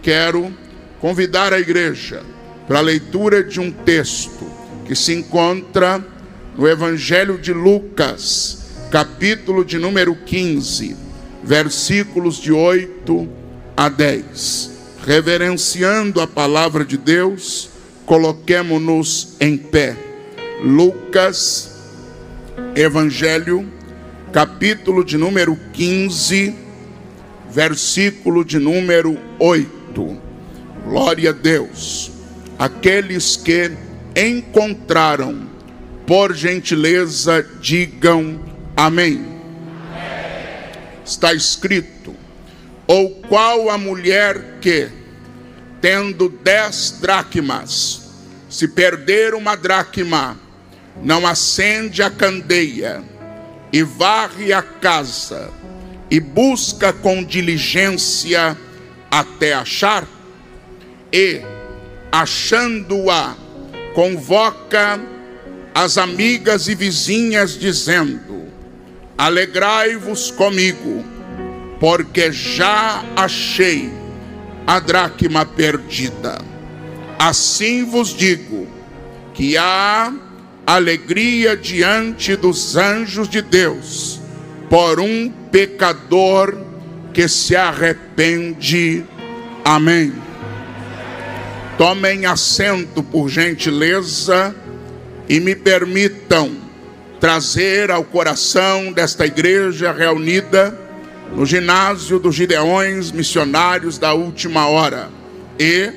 quero convidar a igreja para a leitura de um texto que se encontra no Evangelho de Lucas, capítulo de número 15, versículos de 8 a 10. Reverenciando a palavra de Deus, coloquemo-nos em pé. Lucas, Evangelho, capítulo de número 15, versículo de número 8. Glória a Deus. Aqueles que encontraram, por gentileza, digam amém. Está escrito: ou qual a mulher que, tendo 10 dracmas, se perder uma dracma, não acende a candeia e varre a casa e busca com diligência até achar? E, achando-a, convoca as amigas e vizinhas, dizendo: alegrai-vos comigo, porque já achei a dracma perdida. Assim vos digo que há alegria diante dos anjos de Deus por um pecador que se arrepende. Amém. Tomem assento, por gentileza, e me permitam trazer ao coração desta igreja reunida no ginásio dos Gideões Missionários da Última Hora. E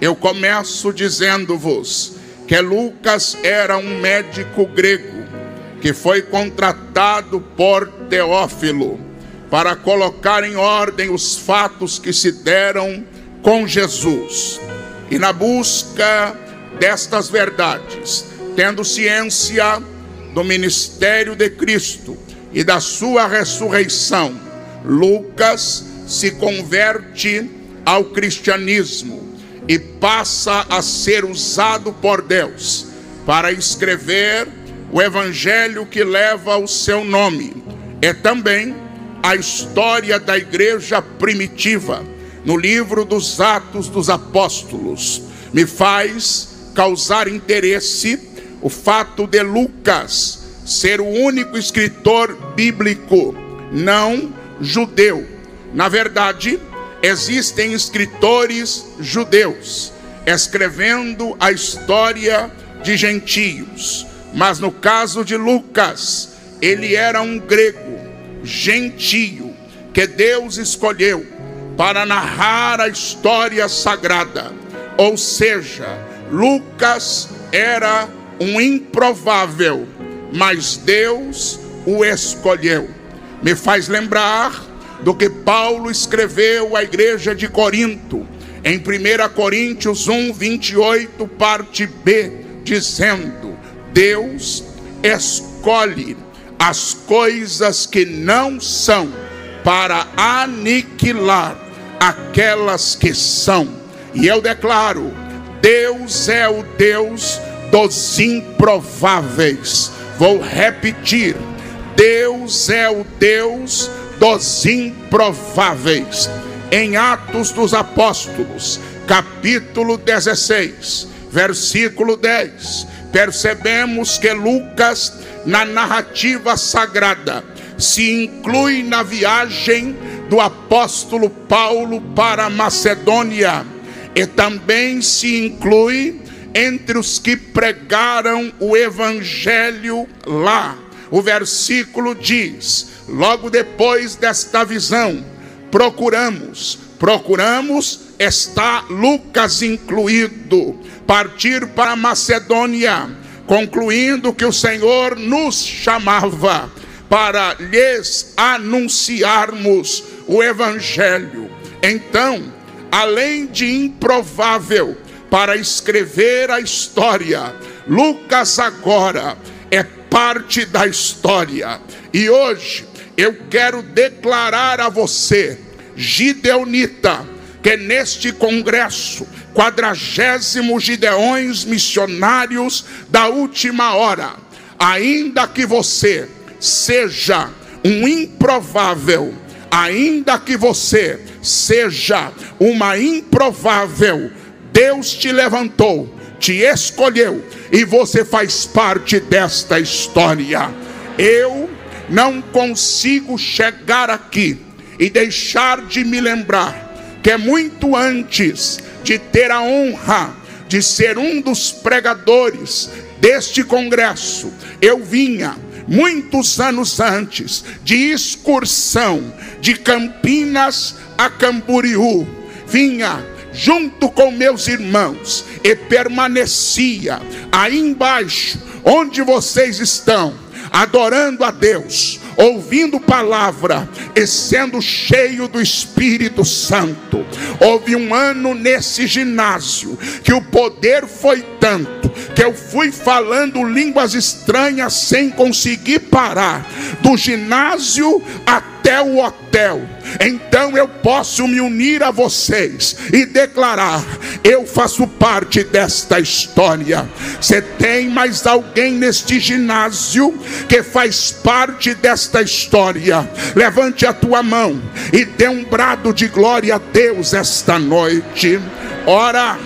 eu começo dizendo-vos que Lucas era um médico grego que foi contratado por Teófilo para colocar em ordem os fatos que se deram com Jesus. E na busca destas verdades, tendo ciência do ministério de Cristo e da sua ressurreição, Lucas se converte ao cristianismo e passa a ser usado por Deus para escrever o evangelho que leva o seu nome. É também a história da igreja primitiva no livro dos Atos dos Apóstolos. Me faz causar interesse o fato de Lucas ser o único escritor bíblico não judeu. Na verdade, existem escritores judeus escrevendo a história de gentios, mas no caso de Lucas, ele era um grego gentio que Deus escolheu para narrar a história sagrada. Ou seja, Lucas era um improvável, mas Deus o escolheu. Me faz lembrar do que Paulo escreveu à igreja de Corinto, em 1 Coríntios 1, 28, parte B, dizendo: Deus escolhe as coisas que não são para aniquilar aquelas que são. E eu declaro: Deus é o Deus dos improváveis. Vou repetir: Deus é o Deus dos improváveis. Em Atos dos Apóstolos, capítulo 16, versículo 10, percebemos que Lucas, na narrativa sagrada, se inclui na viagem do apóstolo Paulo para a Macedônia, e também se inclui entre os que pregaram o evangelho lá. O versículo diz: logo depois desta visão, procuramos, está Lucas incluído, partir para a Macedônia, concluindo que o Senhor nos chamava para lhes anunciarmos o evangelho. Então, além de improvável para escrever a história, Lucas agora é parte da história. E hoje eu quero declarar a você, gideonita, que neste congresso, 40º Gideões Missionários da Última Hora, ainda que você seja um improvável, ainda que você seja uma improvável, Deus te levantou, te escolheu e você faz parte desta história. Eu não consigo chegar aqui e deixar de me lembrar que é muito antes de ter a honra de ser um dos pregadores deste congresso, eu vinha muitos anos antes de excursão de Campinas a Camboriú, vinha junto com meus irmãos e permanecia aí embaixo onde vocês estão, adorando a Deus, ouvindo palavra e sendo cheio do Espírito Santo. Houve um ano nesse ginásio que o poder foi tanto que eu fui falando línguas estranhas sem conseguir parar, do ginásio até o hotel. Então eu posso me unir a vocês e declarar: eu faço parte desta história. Você tem mais alguém neste ginásio que faz parte desta história? Levante a tua mão e dê um brado de glória a Deus esta noite. Ora,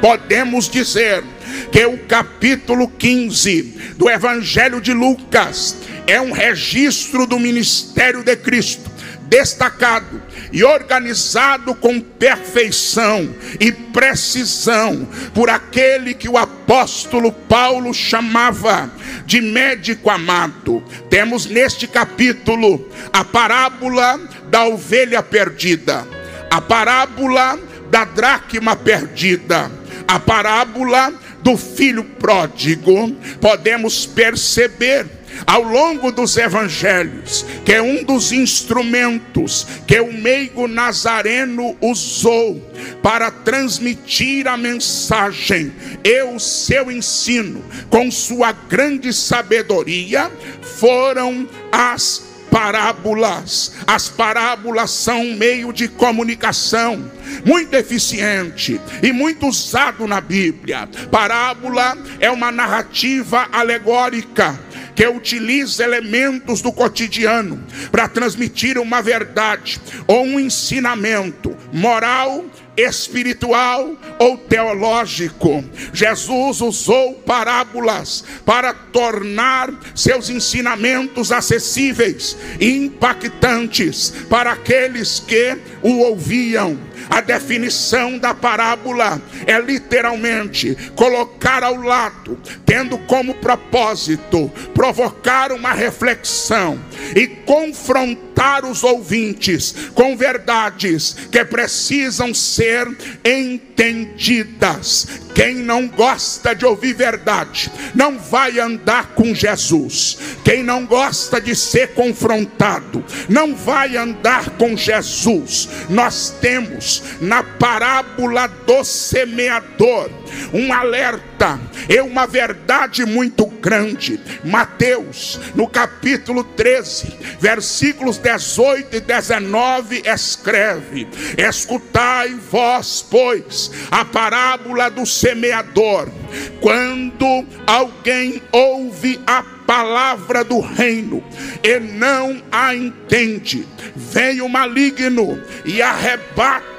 podemos dizer que o capítulo 15 do Evangelho de Lucas é um registro do ministério de Cristo, destacado e organizado com perfeição e precisão por aquele que o apóstolo Paulo chamava de médico amado. Temos neste capítulo a parábola da ovelha perdida, a parábola da dracma perdida, a parábola do filho pródigo. Podemos perceber ao longo dos evangelhos que é um dos instrumentos que o meigo Nazareno usou para transmitir a mensagem e o seu ensino com sua grande sabedoria foram as parábolas. As parábolas são um meio de comunicação muito eficiente e muito usado na Bíblia. Parábola é uma narrativa alegórica que utiliza elementos do cotidiano para transmitir uma verdade ou um ensinamento moral, espiritual ou teológico. Jesus usou parábolas para tornar seus ensinamentos acessíveis e impactantes para aqueles que o ouviam. A definição da parábola é literalmente colocar ao lado, tendo como propósito provocar uma reflexão e confrontar os ouvintes com verdades que precisam ser entendidas. Quem não gosta de ouvir verdade não vai andar com Jesus. Quem não gosta de ser confrontado não vai andar com Jesus. Nós temos na parábola do semeador um alerta e uma verdade muito grande. Mateus, no capítulo 13, versículos 18 e 19, escreve: escutai vós, pois, a parábola do semeador. Quando alguém ouve a palavra do reino e não a entende, vem o maligno e arrebata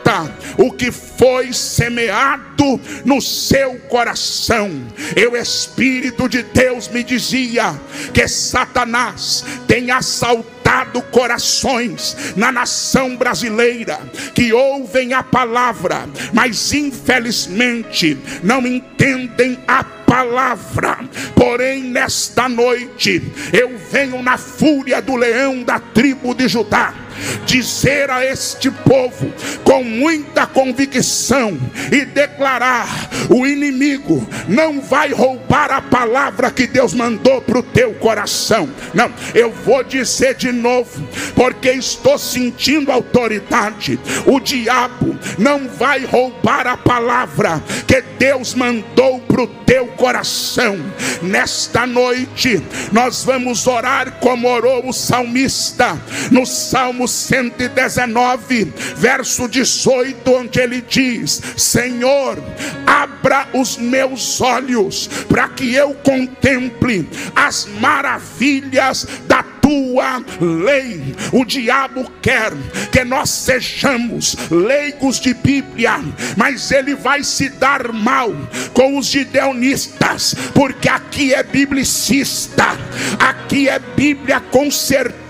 o que foi semeado no seu coração. E o Espírito de Deus me dizia que Satanás tem assaltado corações na nação brasileira que ouvem a palavra, mas infelizmente não entendem a palavra. Porém, nesta noite eu venho na fúria do leão da tribo de Judá dizer a este povo com muita convicção e declarar: o inimigo não vai roubar a palavra que Deus mandou para o teu coração. Não, eu vou dizer de novo, porque estou sentindo autoridade. O diabo não vai roubar a palavra que Deus mandou para o teu coração. Nesta noite nós vamos orar como orou o salmista no Salmo 119, verso 18, onde ele diz: Senhor, abra os meus olhos para que eu contemple as maravilhas da tua tua lei. O diabo quer que nós sejamos leigos de Bíblia, mas ele vai se dar mal com os gideonistas, porque aqui é biblicista, aqui é Bíblia com certeza.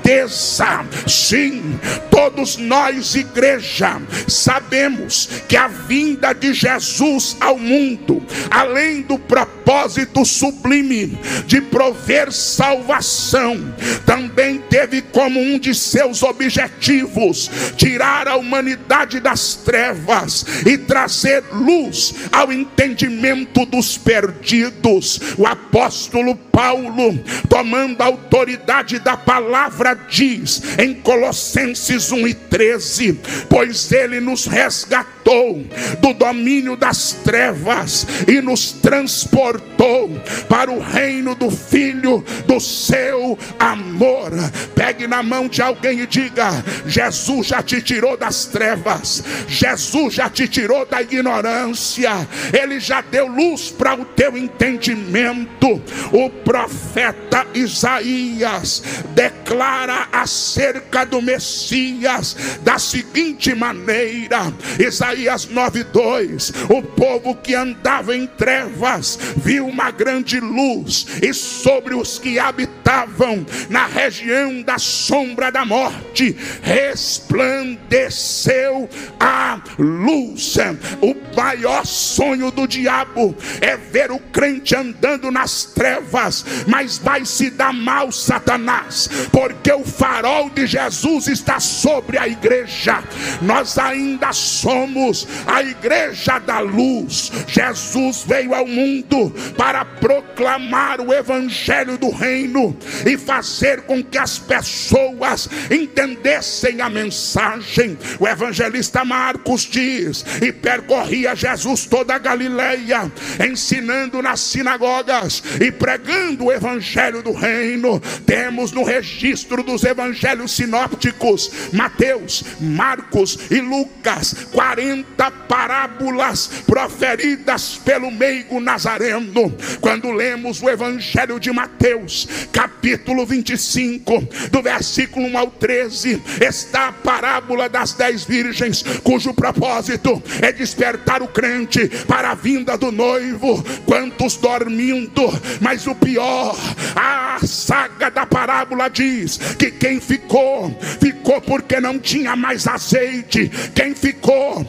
Sim, todos nós, igreja, sabemos que a vinda de Jesus ao mundo, além do propósito sublime de prover salvação, também teve como um de seus objetivos tirar a humanidade das trevas e trazer luz ao entendimento dos perdidos. O apóstolo Paulo, tomando a autoridade da palavra, diz em Colossenses 1:13: pois ele nos resgatou do domínio das trevas e nos transportou para o reino do Filho do seu amor. Pegue na mão de alguém e diga: Jesus já te tirou das trevas, Jesus já te tirou da ignorância, ele já deu luz para o teu entendimento. O profeta Isaías declara acerca do Messias da seguinte maneira, Isaías 9:2: o povo que andava em trevas viu uma grande luz, e sobre os que habitavam na região da sombra da morte resplandeceu a luz. O maior sonho do diabo é ver o crente andando nas trevas, mas vai se dar mal, Satanás, porque o farol de Jesus está sobre a igreja. Nós ainda somos a igreja da luz. Jesus veio ao mundo para proclamar o evangelho do reino e fazer com que as pessoas entendessem a mensagem. O evangelista Marcos diz: e percorria Jesus toda a Galileia, ensinando nas sinagogas e pregando o evangelho do reino. Temos no registro dos evangelhos sinópticos, Mateus, Marcos e Lucas, 40 parábolas proferidas pelo meigo nazareno. Quando lemos o evangelho de Mateus, capítulo 25, do versículo 1 ao 13, está a parábola das 10 virgens, cujo propósito é despertar o crente para a vinda do noivo. Quantos dormindo, mas o pior, a saga da parábola diz que quem ficou porque não tinha mais azeite. Quem ficou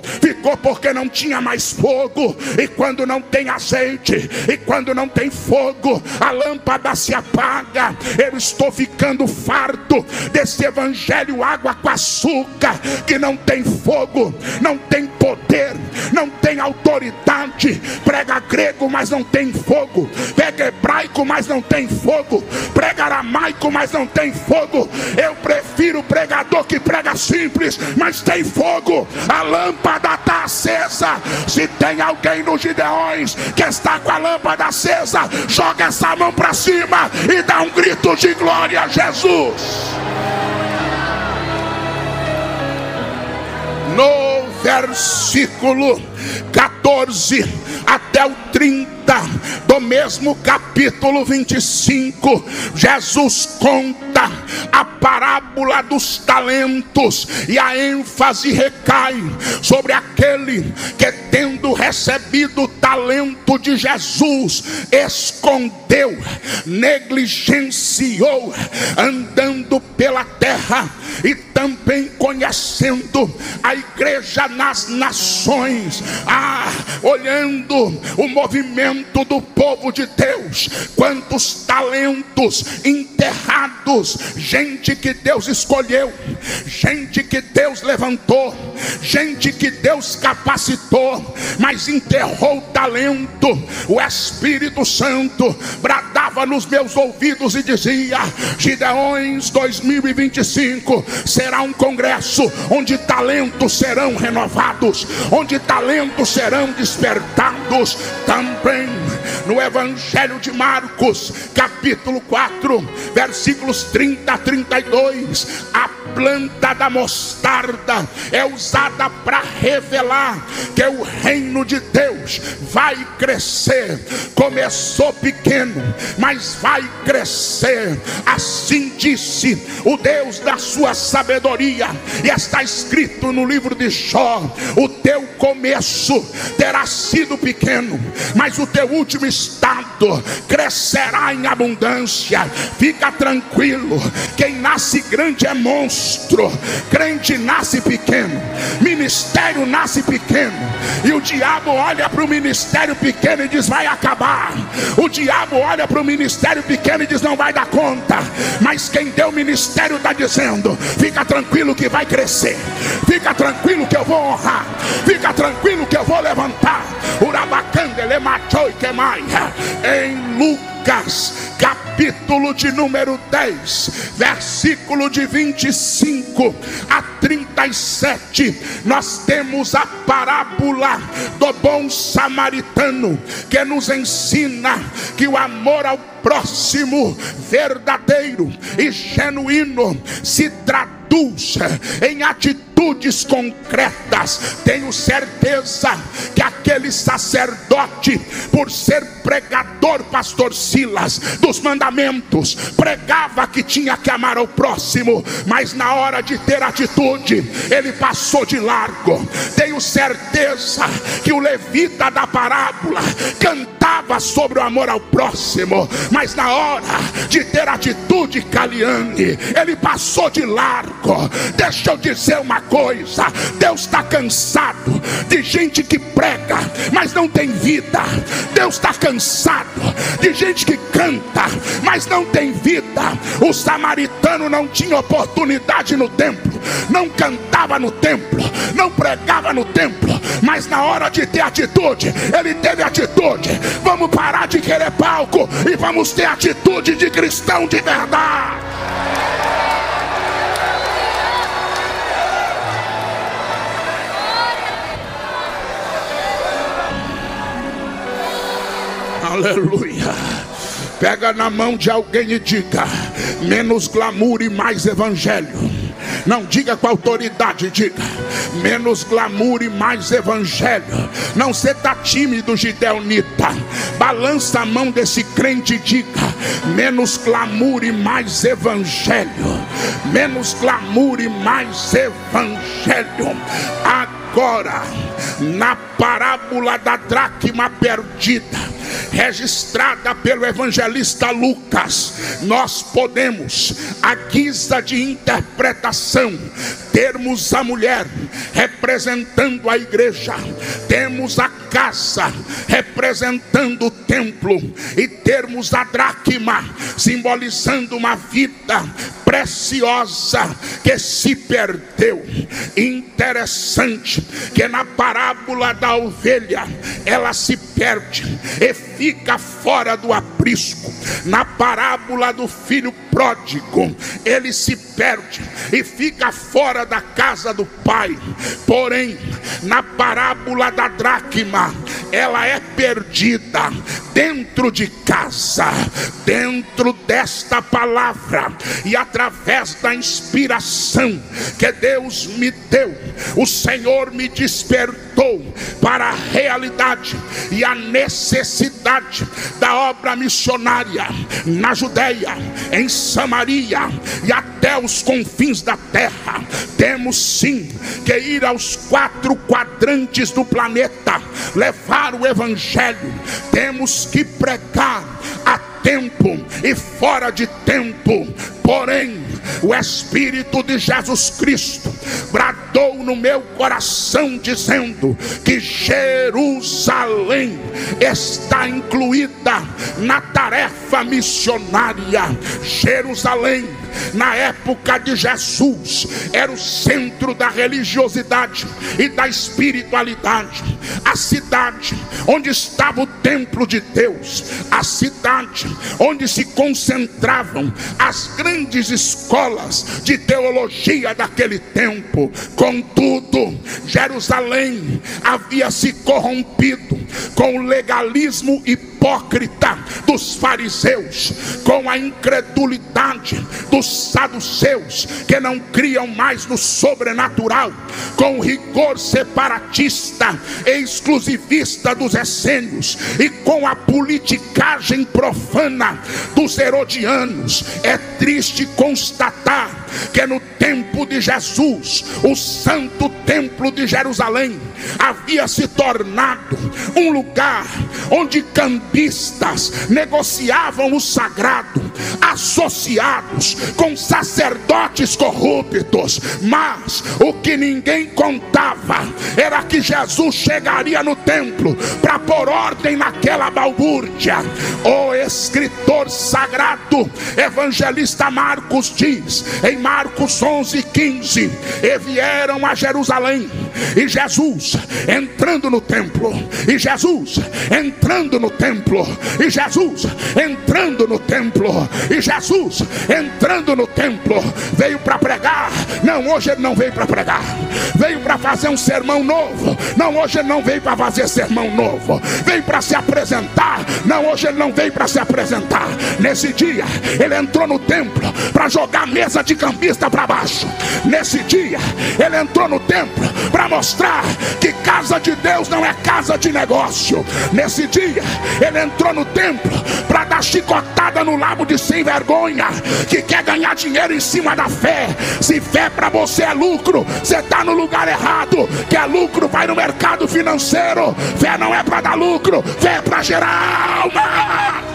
porque não tinha mais fogo. E quando não tem azeite, e quando não tem fogo, a lâmpada se apaga. Eu estou ficando farto desse evangelho água com açúcar, que não tem fogo, não tem poder, não tem autoridade. Prega grego, mas não tem fogo. Prega hebraico, mas não tem fogo. Prega aramaico, mas não tem fogo. Eu prefiro o pregador que prega simples, mas tem fogo. A lâmpada está acesa. Se tem alguém nos Gideões que está com a lâmpada acesa, joga essa mão para cima e dá um grito de glória a Jesus. No versículo 14 até o 30 do mesmo capítulo 25, Jesus conta a parábola dos talentos, e a ênfase recai sobre aquele que, tendo recebido o talento de Jesus, escondeu, negligenciou, andando pela terra e também conhecendo a igreja nas nações, olhando o movimento do povo de Deus. Quantos talentos enterrados, gente que Deus escolheu, gente que Deus levantou, gente que Deus capacitou, mas enterrou o talento. O Espírito Santo bradava nos meus ouvidos e dizia: Gideões 2025 será um congresso onde talentos serão renovados, onde talentos serão despertados. Também no Evangelho de Marcos, capítulo 4, versículos 30 a 32, a planta da mostarda é usada para revelar que o reino de Deus vai crescer. Começou pequeno, mas vai crescer. Assim disse o Deus da sua sabedoria, e está escrito no livro de Jó: o teu começo terá sido pequeno, mas o teu último estado crescerá em abundância. Fica tranquilo, quem nasce grande é monstro. Crente nasce pequeno, ministério nasce pequeno, e o diabo olha para o ministério pequeno e diz: vai acabar. O diabo olha para o ministério pequeno e diz: não vai dar conta. Mas quem deu o ministério está dizendo: fica tranquilo que vai crescer, fica tranquilo que eu vou honrar, fica tranquilo que eu vou levantar. Em Lucas, capítulo de número 10, versículo de 25 a 37, nós temos a parábola do bom samaritano, que nos ensina que o amor ao próximo verdadeiro e genuíno se traduz em atitudes concretas. Tenho certeza que aquele sacerdote, por ser pregador, pastor Silas, dos mandamentos, pregava que tinha que amar ao próximo, mas na hora de ter atitude, ele passou de largo. Tenho certeza que o levita da parábola cantava sobre o amor ao próximo, mas na hora de ter atitude, Caliane, ele passou de largo. Deixa eu dizer uma coisa: Deus está cansado de gente que prega, mas não tem vida. Deus está cansado de gente que canta, mas não tem vida. O samaritano não tinha oportunidade no templo, não cantava no templo, não pregava no templo, mas na hora de ter atitude, ele teve atitude. Vamos parar de querer palco e vamos ter atitude de cristão de verdade. Aleluia. Pega na mão de alguém e diga: menos glamour e mais evangelho. Não diga com autoridade, diga: menos glamour e mais evangelho. Não, você está tímido, gideonita. Balança a mão desse crente e diga: menos glamour e mais evangelho. Menos glamour e mais evangelho. Agora, na parábola da dracma perdida, registrada pelo evangelista Lucas, nós podemos, à guisa de interpretação, termos a mulher representando a igreja, temos a casa representando o templo, e termos a dracma simbolizando uma vida preciosa que se perdeu. Interessante que na parábola da ovelha, ela se perde e fica fora do aprisco. Na parábola do filho pródigo, ele se perde e fica fora da casa do pai. Porém, na parábola da dracma, ela é perdida dentro de casa, dentro desta palavra, e através da inspiração que Deus me deu, o Senhor me despertou para a realidade e a necessidade da obra missionária na Judeia, em Samaria e até os confins da terra. Temos sim que ir aos 4 quadrantes do planeta, levar o evangelho. Temos que pregar a tempo e fora de tempo. Porém, o Espírito de Jesus Cristo bradou no meu coração dizendo que Jerusalém está incluída na tarefa missionária. Jerusalém, na época de Jesus, era o centro da religiosidade e da espiritualidade, a cidade onde estava o templo de Deus, a cidade onde se concentravam as grandes escolas de teologia daquele tempo. Contudo, Jerusalém havia se corrompido com o legalismo hipócrita dos fariseus, com a incredulidade dos saduceus, que não criam mais no sobrenatural, com o rigor separatista e exclusivista dos essênios, e com a politicagem profana dos herodianos. É triste constatar que no tempo de Jesus, o santo templo de Jerusalém havia se tornado um lugar onde cambistas negociavam o sagrado, associados com sacerdotes corruptos. Mas o que ninguém contava era que Jesus chegaria no templo para pôr ordem naquela balbúrdia. O escritor sagrado, evangelista Marcos, diz em Marcos 11:15: e vieram a Jerusalém, e Jesus entrando no templo, e Jesus entrando no templo, e Jesus entrando no templo, e Jesus entrando no templo. Veio para pregar? Não, hoje ele não veio para pregar. Veio para fazer um sermão novo? Não, hoje ele não veio para fazer sermão novo. Veio para se apresentar? Não, hoje ele não veio para se apresentar. Nesse dia ele entrou no templo para jogar a mesa de cambista para baixo. Nesse dia ele entrou no templo para mostrar que casa de Deus não é casa de negócio. Nesse dia ele entrou no templo para dar chicotada no lábio de sem vergonha que quer ganhar dinheiro em cima da fé. Se fé para você é lucro, você está no lugar errado. Que é lucro, vai no mercado financeiro. Fé não é para dar lucro, fé é para gerar alma.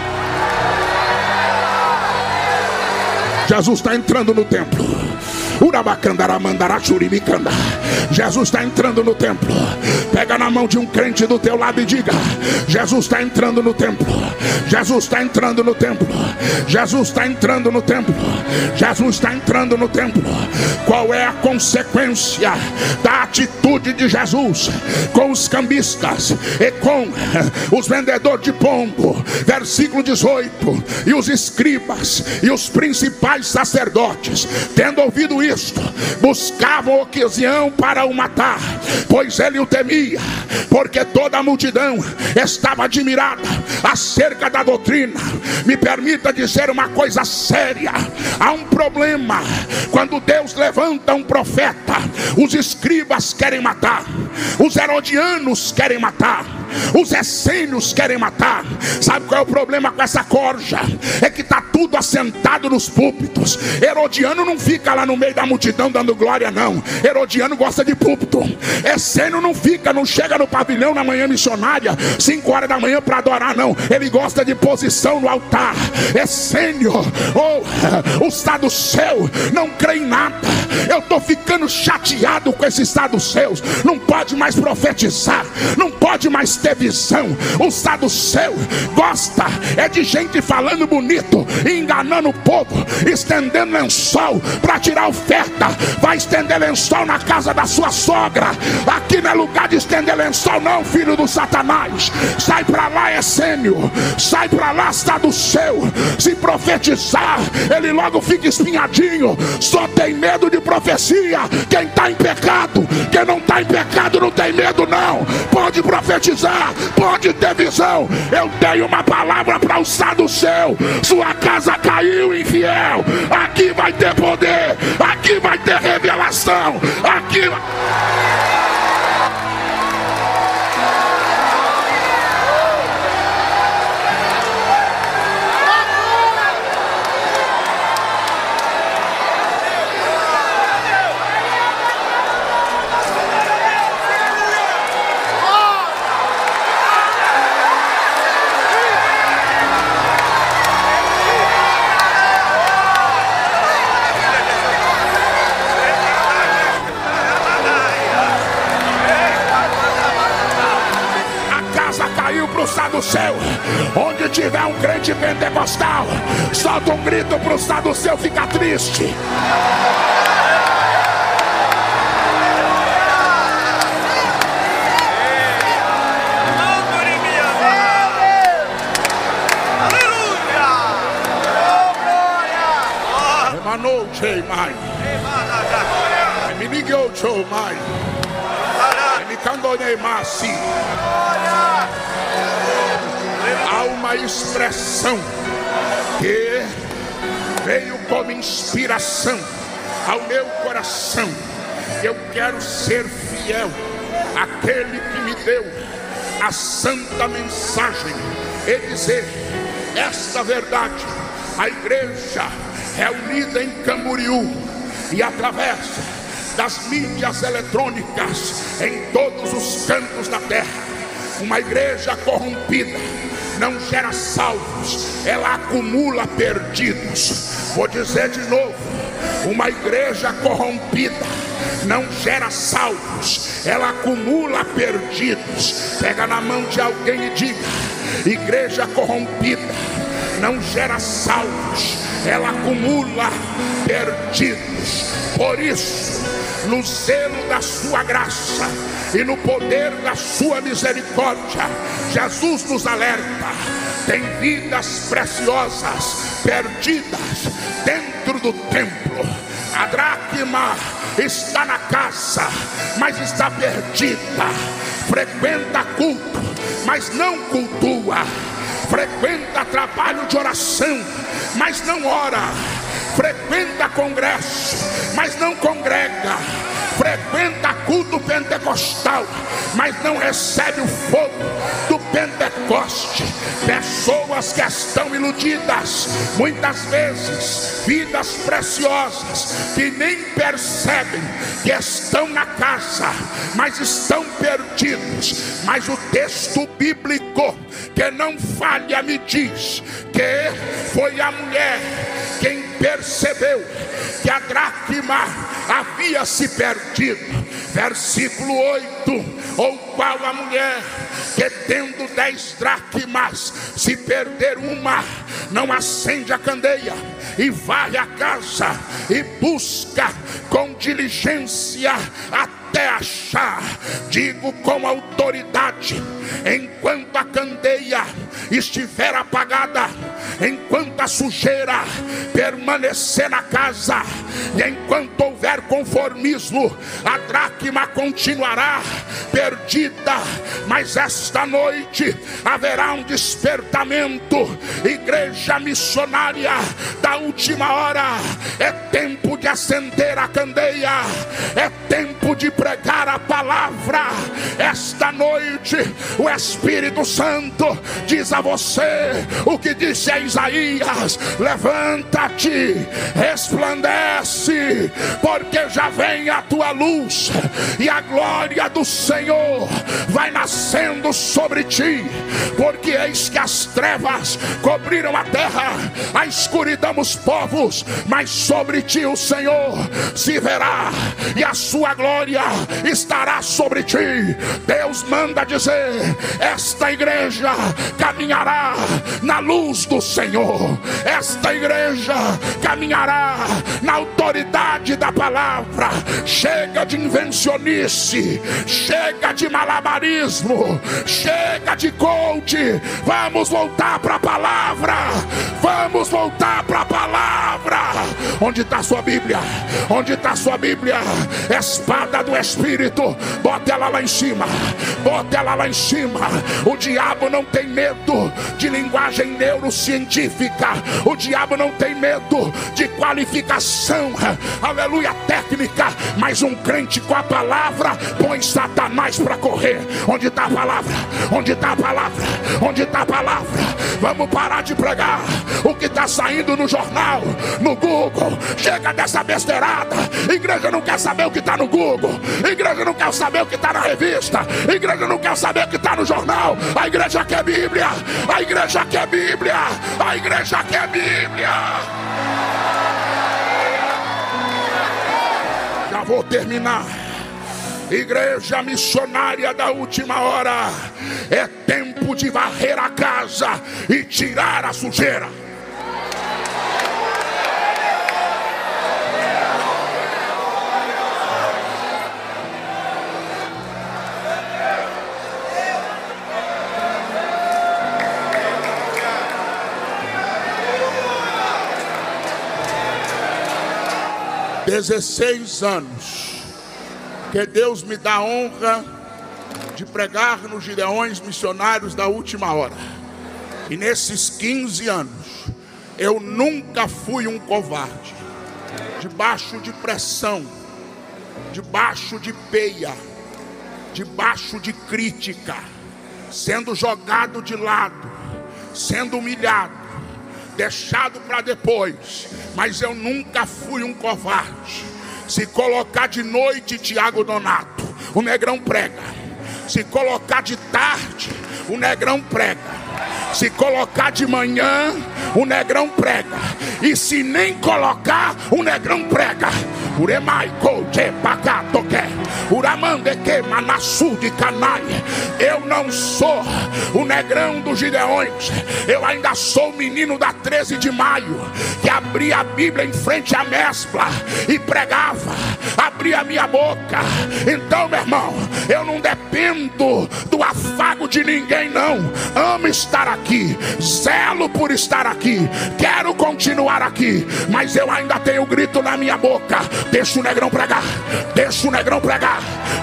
Jesus está entrando no templo. Jesus está entrando no templo. Pega na mão de um crente do teu lado e diga: Jesus está entrando no templo. Jesus está entrando no templo. Jesus está entrando no templo. Jesus está entrando no templo. Qual é a consequência da atitude de Jesus com os cambistas e com os vendedores de pombo? Versículo 18: e os escribas e os principais sacerdotes, tendo ouvido isto, buscavam ocasião para o matar, pois ele o temia, porque toda a multidão estava admirada acerca da doutrina. Me permita dizer uma coisa séria: há um problema quando Deus levanta um profeta. Os escribas querem matar, os herodianos querem matar, os essênios querem matar. Sabe qual é o problema com essa corja? É que está tudo assentado nos púlpitos. Herodiano não fica lá no meio da multidão dando glória, não. Herodiano gosta de púlpito. Essênio não fica, não chega no pavilhão na manhã missionária 5 horas da manhã para adorar, não. Ele gosta de posição no altar. Essênio, o saduceu não crê em nada. Eu estou ficando chateado com esses saduceus. Não pode mais profetizar, não pode mais ter visão. O saduceu gosta é de gente falando bonito e enganando o povo, estendendo lençol para tirar oferta. Vai estender lençol na casa da sua sogra. Aqui não é lugar de estender lençol, não, filho do Satanás. Sai para lá, essênio. Sai para lá, saduceu. Se profetizar, ele logo fica espinhadinho. Só tem medo de profecia quem está em pecado. Quem não está em pecado não tem medo, não. Pode profetizar, pode ter visão. Eu tenho uma palavra para o saduceu. Sua casa caiu, infiel. Aqui vai ter poder, aqui vai ter revelação, aqui. Saduceu. Onde tiver um crente pentecostal, solta um grito pro saduceu ficar triste. Há uma expressão que veio como inspiração ao meu coração. Eu quero ser fiel àquele que me deu a santa mensagem e dizer esta verdade. A igreja reunida em Camboriú e através das mídias eletrônicas em todos os cantos da terra, uma igreja corrompida não gera salvos, ela acumula perdidos. Vou dizer de novo: uma igreja corrompida não gera salvos, ela acumula perdidos. Pega na mão de alguém e diga: igreja corrompida não gera salvos, ela acumula perdidos. Por isso, no zelo da sua graça e no poder da sua misericórdia, Jesus nos alerta: tem vidas preciosas perdidas dentro do templo. A dracma está na casa, mas está perdida. Frequenta culto, mas não cultua. Frequenta trabalho de oração, mas não ora. Frequenta congresso, mas não congrega. Frequenta culto pentecostal, mas não recebe o fogo do Pentecoste. Pessoas que estão iludidas, muitas vezes vidas preciosas, que nem percebem que estão na casa, mas estão perdidos. Mas o texto bíblico, que não falha, me diz que foi a mulher quem percebeu que a dracma havia se perdido. Versículo 8: ou qual a mulher que tendo 10 dracmas, se perder uma, não acende a candeia e vai à casa e busca com diligência até achar. Digo com autoridade: enquanto a candeia estiver apagada, enquanto a sujeira permanecer na casa, e enquanto houver conformismo, a dracma continuará perdida. Mas esta noite haverá um despertamento. Igreja missionária da última hora, é tempo de acender a candeia, é tempo de pregar a palavra. Esta noite o Espírito Santo diz a você o que disse a Isaías: levanta-te, resplandece, porque já vem a tua luz, e a glória do Senhor vai nascendo sobre ti. Porque eis que as trevas cobriram a terra, a escuridão os povos, mas sobre ti o Senhor se verá, e a sua glória estará sobre ti. Deus manda dizer: esta igreja caminhará na luz do Senhor, esta igreja caminhará na autoridade da palavra. Chega de invencionice, chega de malabarismo, chega de coach. Vamos voltar para a palavra, vamos voltar para a palavra. Onde está sua Bíblia? Onde está sua Bíblia? Espada do Espírito, bota ela lá em cima, bota ela lá em cima. O diabo não tem medo de linguagem neurocientífica, o diabo não tem medo de qualificação, aleluia, técnica. Mas um crente com a palavra põe Satanás para correr. Onde está a palavra? Onde está a palavra? Onde está a palavra? Vamos parar de pregar o que está saindo no jornal, no Google. Chega dessa besteirada. Igreja não quer saber o que está no Google, igreja não quer saber o que está na revista, igreja não quer saber o que está no jornal. A igreja quer Bíblia, a igreja quer Bíblia, a igreja quer Bíblia. Já vou terminar. Igreja missionária da última hora, é tempo de varrer a casa e tirar a sujeira. Há 16 anos que Deus me dá a honra de pregar nos Gideões missionários da última hora. E nesses 15 anos, eu nunca fui um covarde. Debaixo de pressão, debaixo de peia, debaixo de crítica, sendo jogado de lado, sendo humilhado, deixado para depois, mas eu nunca fui um covarde. Se colocar de noite, Tiago Donato, o negrão prega. Se colocar de tarde, o negrão prega. Se colocar de manhã, o negrão prega. E se nem colocar, o negrão prega. Eu não sou o negrão dos Gideões. Eu ainda sou o menino da 13 de maio, que abria a Bíblia em frente à mesbla e pregava, abria a minha boca. Então, meu irmão, eu não dependo do afago de ninguém, não. Amo estar aqui, zelo por estar aqui, quero continuar aqui, mas eu ainda tenho grito na minha boca. Deixa o negrão pregar, deixa o negrão pregar,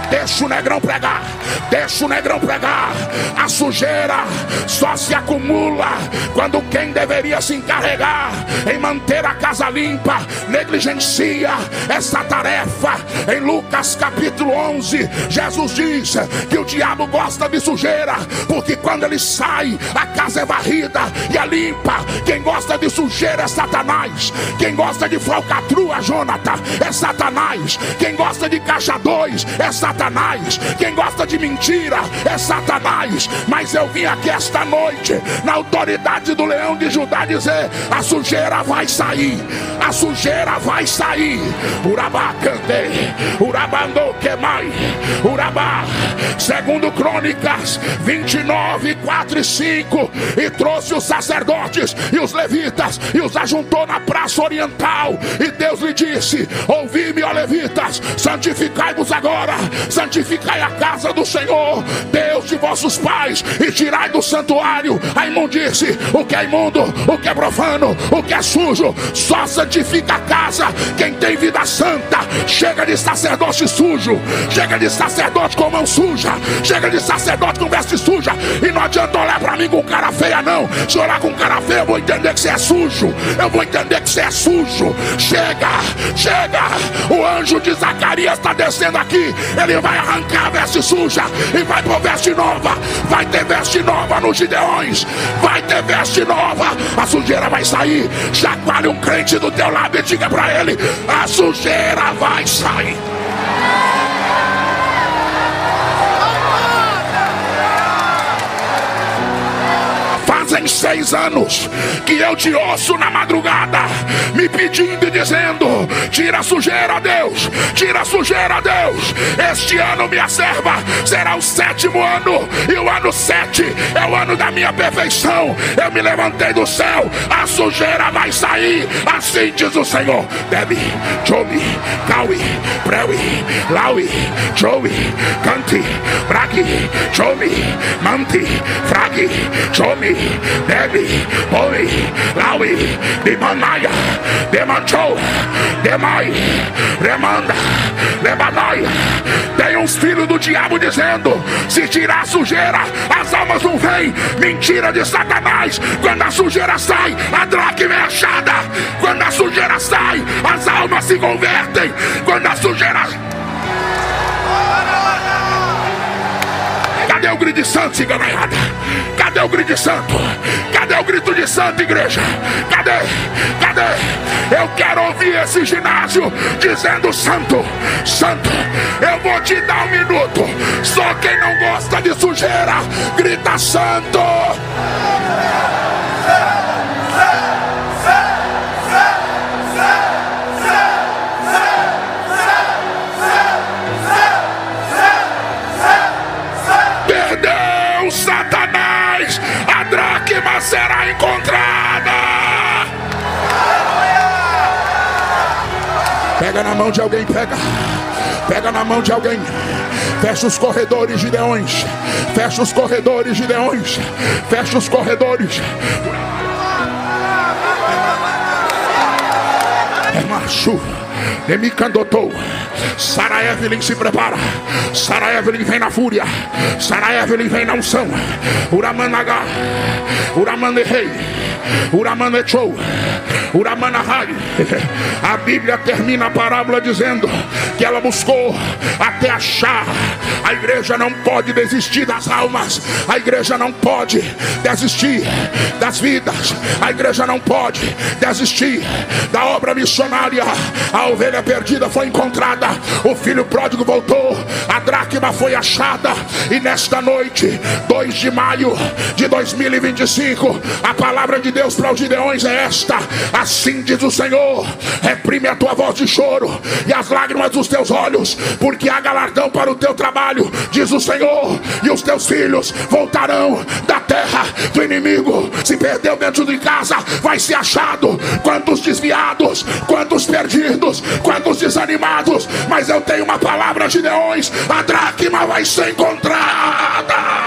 deixa o negrão pregar, deixa o negrão pregar. A sujeira só se acumula quando quem deveria se encarregar em manter a casa limpa negligencia essa tarefa. Em Lucas capítulo 11, Jesus diz que o diabo gosta de sujeira, porque quando ele sai, a casa é varrida e é limpa. Quem gosta de sujeira é Satanás. Quem gosta de falcatrua, Jonathan, é Satanás. Quem gosta de caixa 2 é Satanás. Quem gosta de mentira é Satanás. Mas eu vim aqui esta noite, na autoridade do leão de Judá, dizer: a sujeira vai sair, a sujeira vai sair. Urabá cantei, urabandou que mais, urabá. Segundo Crônicas 29, 4 e 5. E trouxe os sacerdotes e os levitas e os ajuntou na praça oriental. E Deus lhe disse: ouvi-me, ó levitas, santificai-vos agora, santificai a casa do Senhor, Deus de vossos pais, e tirai do santuário a imundície, o que é imundo, o que é profano, o que é sujo. Só santifica a casa quem tem vida santa. Chega de sacerdote sujo, chega de sacerdote com mão suja, chega de sacerdote com veste suja. E não adianta olhar para mim com cara feia, não. Se olhar com cara feia, eu vou entender que você é sujo, eu vou entender que você é sujo. Chega, chega. O anjo de Zacarias está descendo aqui. Ele vai arrancar a veste suja e vai pôr veste nova. Vai ter veste nova nos Gideões, vai ter veste nova. A sujeira vai sair. Chacoalhe um crente do teu lado e diga para ele: a sujeira vai sair. Fazem 6 anos que eu te ouço na madrugada, me pedindo e dizendo: tira a sujeira, Deus, tira a sujeira, Deus. Este ano, minha serva, será o 7º ano, e o ano 7 é o ano da minha perfeição. Eu me levantei do céu, a sujeira vai sair, assim diz o Senhor. Debi, Jomi, Kawi, Prewi, Laui, Joey, Canti, Bragi, Jomi, Manti, Fragi, Jomi, Debi, Boi, Laui, Demanaya, Demanchou, Demai, Remanda, Lebanai. Tem uns filhos do diabo dizendo: se tirar a sujeira, as almas não vêm. Mentira de Satanás. Quando a sujeira sai, a dracma é achada. Quando a sujeira sai, as almas se convertem. Quando a sujeira... Cadê o grito de santo, ciganaiada? Cadê o grito de santo? Cadê o grito de santo, igreja? Cadê? Cadê? Eu quero ouvir esse ginásio dizendo: santo, santo. Eu vou te dar 1 minuto. Só quem não gosta de sujeira grita: santo. Perdeu Satanás, a dracma será encontrada. Pega na mão de alguém, pega na mão de alguém. Fecha os corredores, Gideões. Fecha os corredores, Gideões. Fecha os corredores. É macho. Demicandotou. Sarah Evelyn se prepara. Sarah Evelyn vem na fúria. Sarah Evelyn vem na unção. Uramanaga. Uramanehei. Uramanechou. Uramanahai. A Bíblia termina a parábola dizendo que ela buscou até achar. A igreja não pode desistir das almas. A igreja não pode desistir das vidas. A igreja não pode desistir da obra missionária. A ovelha perdida foi encontrada. O filho pródigo voltou. A dracma foi achada. E nesta noite, 2 de maio de 2025, a palavra de Deus para os gideões é esta: assim diz o Senhor, reprime a tua voz de choro e as lágrimas dos teus olhos, porque há galardão para o teu trabalho, diz o Senhor, e os teus filhos voltarão da terra do inimigo. Se perdeu dentro de casa, vai ser achado. Quantos desviados, quantos perdidos, quantos desanimados, mas eu tenho uma palavra, gideões: a dracma vai ser encontrada.